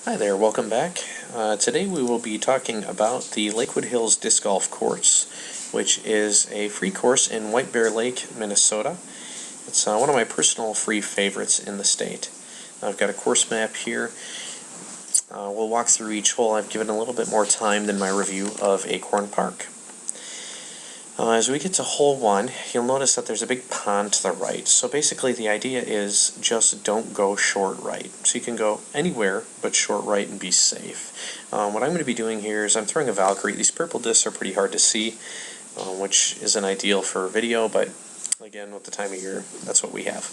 Hi there, welcome back. Today we will be talking about the Lakewood Hills Disc Golf Course, which is a free course in White Bear Lake, Minnesota. It's one of my personal free favorites in the state. I've got a course map here. We'll walk through each hole. I've given a little bit more time than my review of Acorn Park. As we get to hole 1, you'll notice that there's a big pond to the right. So basically the idea is just don't go short right. So you can go anywhere but short right and be safe. What I'm going to be doing here is I'm throwing a Valkyrie. These purple discs are pretty hard to see, which isn't ideal for video, but again, with the time of year, that's what we have.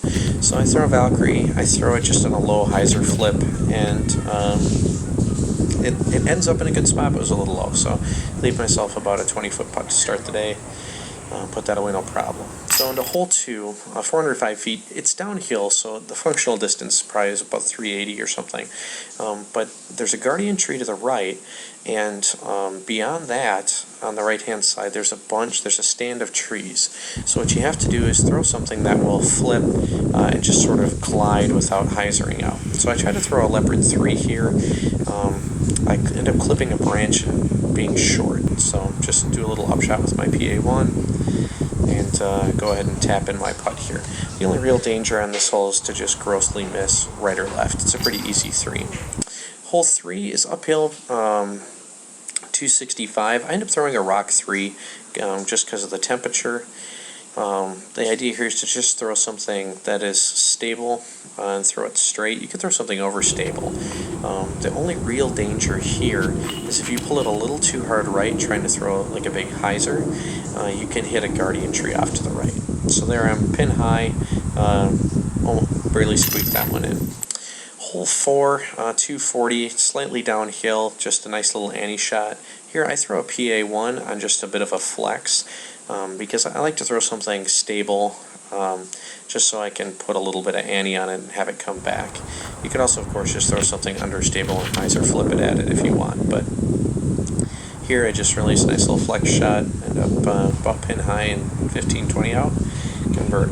So I throw a Valkyrie, I throw it just on a low hyzer flip, and it ends up in a good spot, but it was a little low, so leave myself about a 20-foot putt to start the day. Put that away, no problem. So into hole 2, 405 feet, it's downhill, so the functional distance probably is about 380 or something. But there's a guardian tree to the right, and beyond that, on the right-hand side, there's a stand of trees. So what you have to do is throw something that will flip and just sort of glide without hyzering out. So I try to throw a leopard 3 here. I end up clipping a branch and being short, so just do a little upshot with my PA1 and go ahead and tap in my putt here. The only real danger on this hole is to just grossly miss right or left. It's a pretty easy 3. Hole 3 is uphill, 265. I end up throwing a rock 3 just because of the temperature. The idea here is to just throw something that is stable and throw it straight. You can throw something overstable. The only real danger here is if you pull it a little too hard right, trying to throw like a big hyzer, you can hit a guardian tree off to the right. So there I'm pin high, barely squeaked that one in. Hole 4, 240, slightly downhill, just a nice little ante shot. Here I throw a PA1 on just a bit of a flex because I like to throw something stable just so I can put a little bit of ante on it and have it come back. You could also, of course, just throw something understable and hyzer flip it at it if you want, but here I just release a nice little flex shot, end up about pin high and 15-20 out, convert.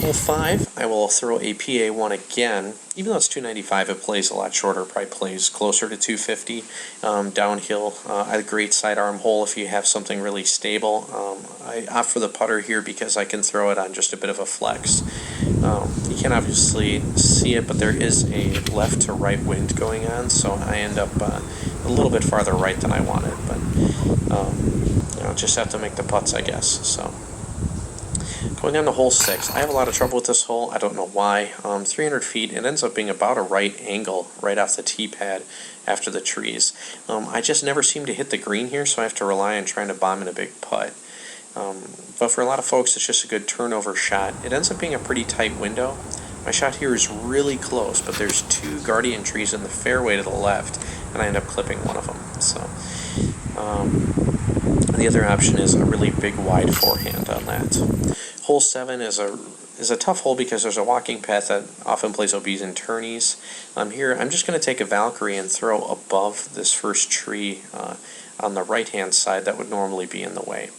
Hole 5, I will throw a PA1 again. Even though it's 295, it plays a lot shorter, probably plays closer to 250. Downhill, a great sidearm hole if you have something really stable. I opt for the putter here because I can throw it on just a bit of a flex. You can't obviously see it, but there is a left to right wind going on, so I end up a little bit farther right than I wanted, but just have to make the putts, I guess. So. Going on to hole 6, I have a lot of trouble with this hole. I don't know why. 300 feet, it ends up being about a right angle right off the tee pad after the trees. I just never seem to hit the green here, so I have to rely on trying to bomb in a big putt. But for a lot of folks, it's just a good turnover shot. It ends up being a pretty tight window. My shot here is really close, but there's 2 guardian trees in the fairway to the left, and I end up clipping one of them. So the other option is a really big wide forehand on that. Hole 7 is a tough hole because there's a walking path that often plays OBs and tourneys. Here I'm just going to take a Valkyrie and throw above this first tree on the right hand side that would normally be in the way.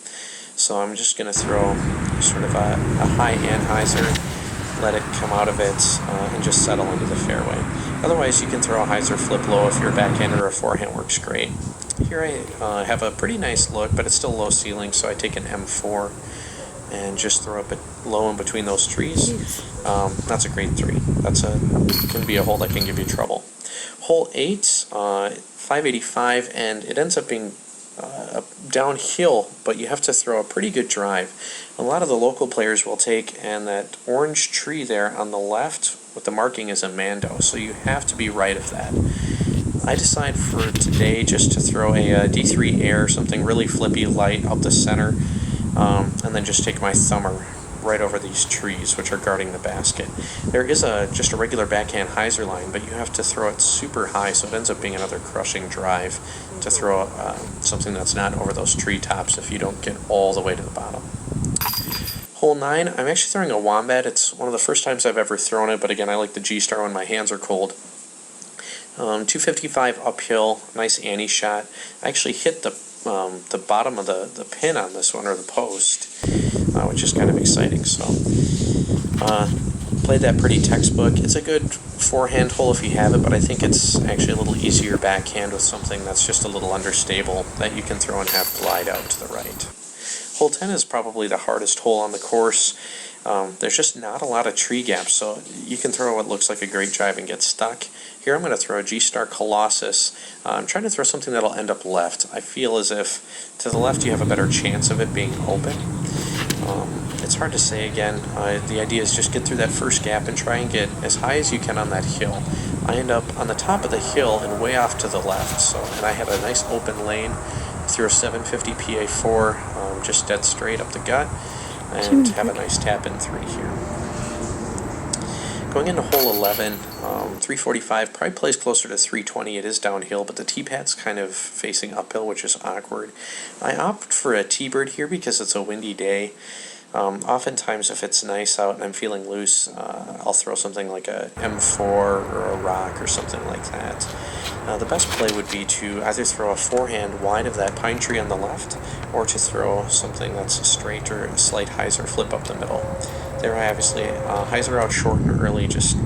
So I'm just going to throw sort of a high anhyzer, let it come out of it, and just settle into the fairway. Otherwise you can throw a hyzer flip low if your backhand or a forehand works great. Here I have a pretty nice look, but it's still low ceiling, so I take an M4 and just throw up it low in between those trees. That's a great 3. Can be a hole that can give you trouble. Hole 8, 585, and it ends up being downhill, but you have to throw a pretty good drive. A lot of the local players will take, and that orange tree there on the left with the marking is a Mando, so you have to be right of that. I decide for today just to throw a D3 air, something really flippy light up the center, and then just take my thumber right over these trees which are guarding the basket. There is just a regular backhand hyzer line, but you have to throw it super high, so it ends up being another crushing drive to throw something that's not over those tree tops if you don't get all the way to the bottom. Hole 9, I'm actually throwing a Wombat. It's one of the first times I've ever thrown it, but again, I like the G-Star when my hands are cold. 255 uphill, nice ante shot. I actually hit the bottom of the pin on this one, or the post, which is kind of exciting. So Played that pretty textbook. It's a good forehand hole if you have it, but I think it's actually a little easier backhand with something that's just a little understable that you can throw and have glide out to the right. Hole 10 is probably the hardest hole on the course. There's just not a lot of tree gaps, so you can throw what looks like a great drive and get stuck. Here I'm going to throw a G-Star Colossus. I'm trying to throw something that'll end up left. I feel as if to the left you have a better chance of it being open. It's hard to say again. The idea is just get through that first gap and try and get as high as you can on that hill. I end up on the top of the hill and way off to the left, and I had a nice open lane. Threw a 750 PA4 just dead straight up the gut and have a nice tap in 3 here. Going into hole 11, 345 probably plays closer to 320. It is downhill, but the tee pad's kind of facing uphill, which is awkward. I opt for a T-bird here because it's a windy day. Oftentimes if it's nice out and I'm feeling loose, I'll throw something like a M4 or a rock or something like that. The best play would be to either throw a forehand wide of that pine tree on the left, or to throw something that's straight or a slight hyzer flip up the middle. There I obviously hyzer out short and early just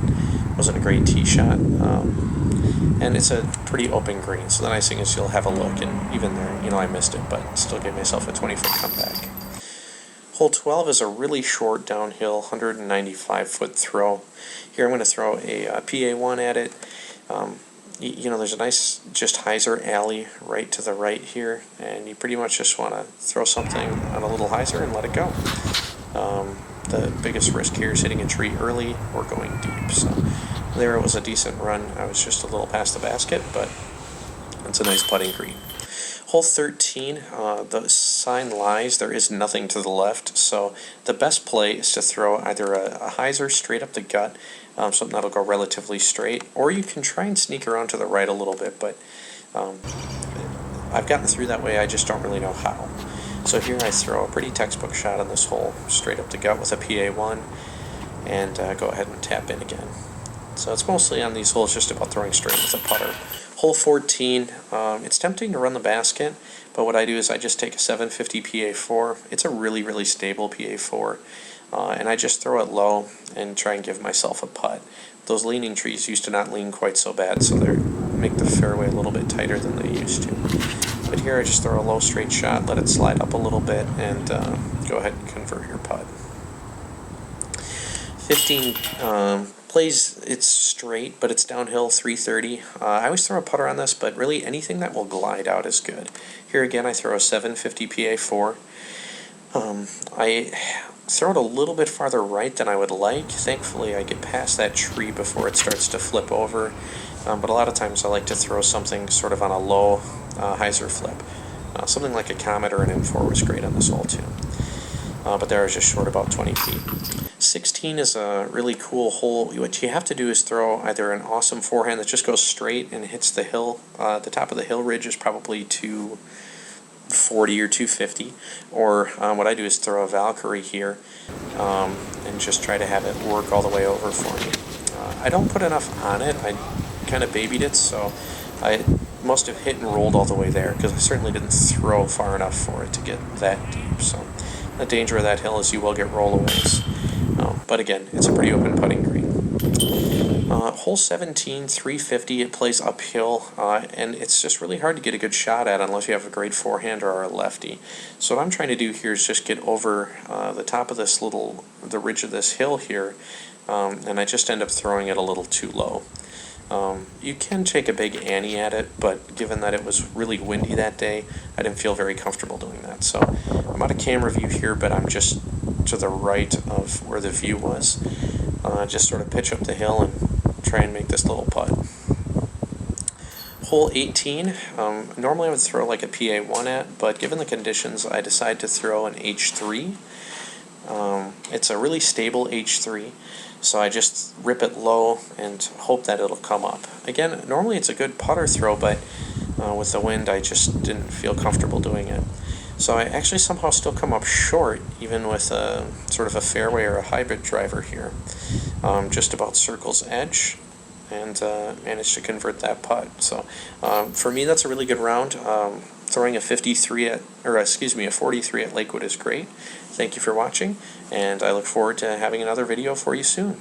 wasn't a great tee shot. And it's a pretty open green, so the nice thing is you'll have a look, and even there, I missed it, but still gave myself a 20-foot comeback. Hole 12 is a really short downhill, 195-foot throw. Here I'm going to throw a PA1 at it. There's a nice just hyzer alley right to the right here, and you pretty much just want to throw something on a little hyzer and let it go. The biggest risk here is hitting a tree early or going deep. So there it was a decent run. I was just a little past the basket, but it's a nice putting green. Hole 13, the sign lies, there is nothing to the left, so the best play is to throw either a hyzer straight up the gut, something that'll go relatively straight, or you can try and sneak around to the right a little bit, but I've gotten through that way, I just don't really know how. So here I throw a pretty textbook shot on this hole, straight up the gut with a PA1, and go ahead and tap in again. So it's mostly on these holes just about throwing straight with a putter. Hole 14, it's tempting to run the basket, but what I do is I just take a 750 PA4. It's a really, really stable PA4, and I just throw it low and try and give myself a putt. Those leaning trees used to not lean quite so bad, so they make the fairway a little bit tighter than they used to. But here I just throw a low straight shot, let it slide up a little bit, and go ahead and convert your putt. 15, plays, it's straight, but it's downhill, 330. I always throw a putter on this, but really anything that will glide out is good. Here again, I throw a 750 PA4. I throw it a little bit farther right than I would like. Thankfully, I get past that tree before it starts to flip over. But a lot of times I like to throw something sort of on a low hyzer flip. Something like a Comet or an M4 was great on this hole too. But there I was just short about 20 feet. 16 is a really cool hole. What you have to do is throw either an awesome forehand that just goes straight and hits the hill. The top of the hill ridge is probably 240 or 250. Or what I do is throw a Valkyrie here and just try to have it work all the way over for me. I don't put enough on it. I kind of babied it, so I must have hit and rolled all the way there because I certainly didn't throw far enough for it to get that deep. So the danger of that hill is you will get rollaways. But again, it's a pretty open putting green. Hole 17, 350, it plays uphill, and it's just really hard to get a good shot at unless you have a great forehand or are a lefty. So what I'm trying to do here is just get over the top of the ridge of this hill here, and I just end up throwing it a little too low. You can take a big ante at it, but given that it was really windy that day, I didn't feel very comfortable doing that. So I'm out of camera view here, but I'm just to the right of where the view was. Just sort of pitch up the hill and try and make this little putt. Hole 18, normally I would throw like a PA1 at, but given the conditions, I decided to throw an H3. It's a really stable H3. So I just rip it low and hope that it'll come up. Again, normally it's a good putter throw, but with the wind I just didn't feel comfortable doing it. So I actually somehow still come up short, even with a sort of a fairway or a hybrid driver here. Just about circle's edge, and managed to convert that putt. So for me, that's a really good round. Throwing a 43 at, or excuse me, a 43 at Lakewood is great. Thank you for watching, and I look forward to having another video for you soon.